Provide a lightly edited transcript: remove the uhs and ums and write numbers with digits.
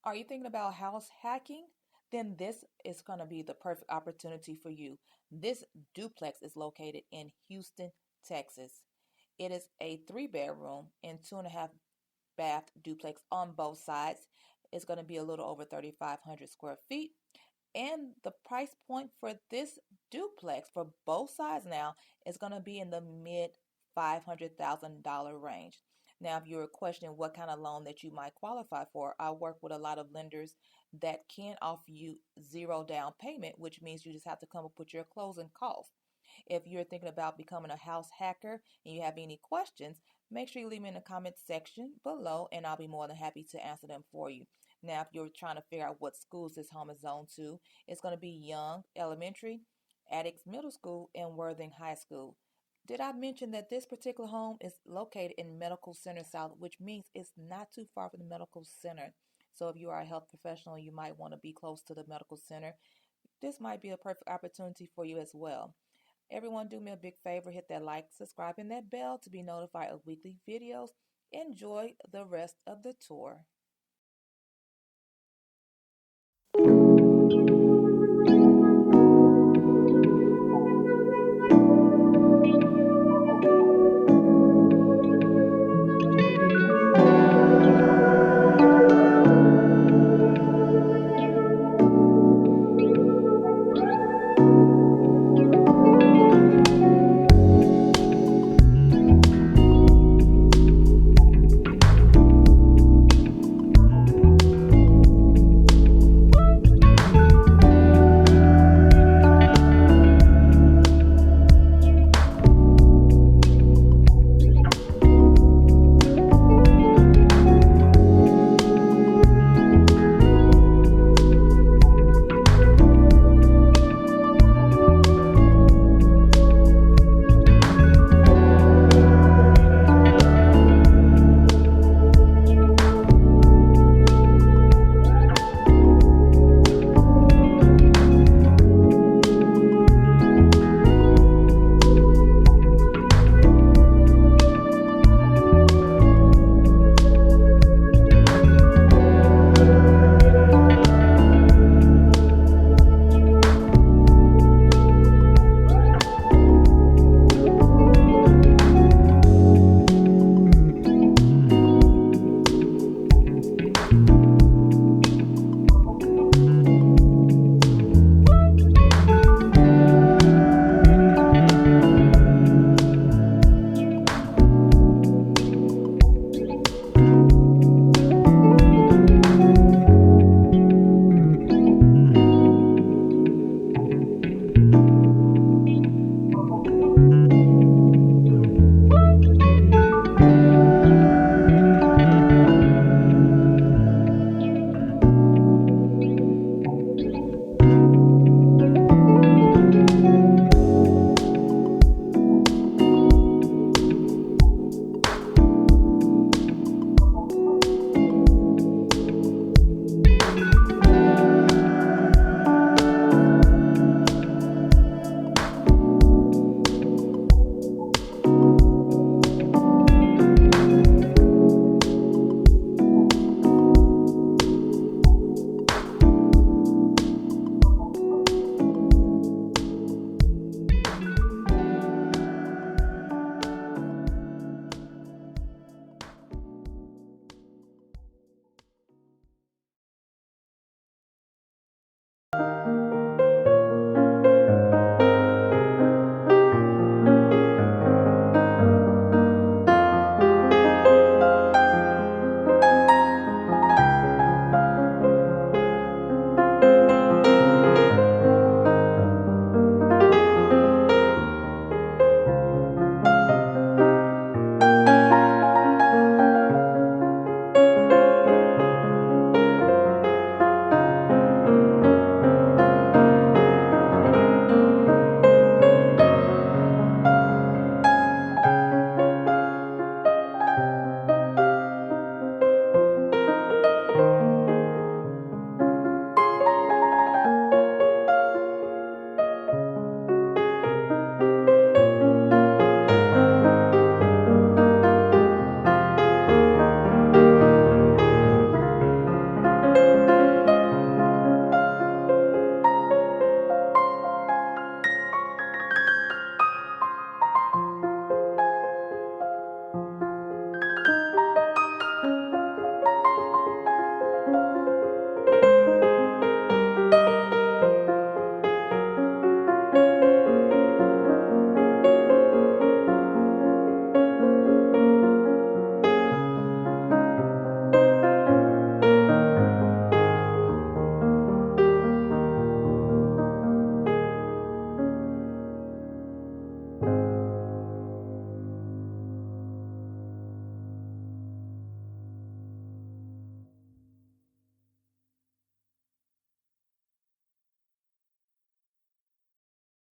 Are you thinking about house hacking? Then this is going to be the perfect opportunity for you. This duplex is located in Houston, Texas. It is a 3 bedroom and 2.5 bath duplex on both sides. It's going to be a little over 3,500 square feet. And the price point for this duplex for both sides now is going to be in the mid $500,000 range. Now, if you're questioning what kind of loan that you might qualify for, I work with a lot of lenders that can offer you zero down payment, which means you just have to come up with your closing costs. If you're thinking about becoming a house hacker and you have any questions, make sure you leave me in the comment section below and I'll be more than happy to answer them for you. Now, if you're trying to figure out what schools this home is zoned to, it's going to be Young Elementary, Addicts Middle School, and Worthing High School. Did I mention that this particular home is located in Medical Center South, which means it's not too far from the medical center. So if you are a health professional, you might want to be close to the medical center. This might be a perfect opportunity for you as well. Everyone, do me a big favor, hit that like, subscribe, and that bell to be notified of weekly videos. Enjoy the rest of the tour.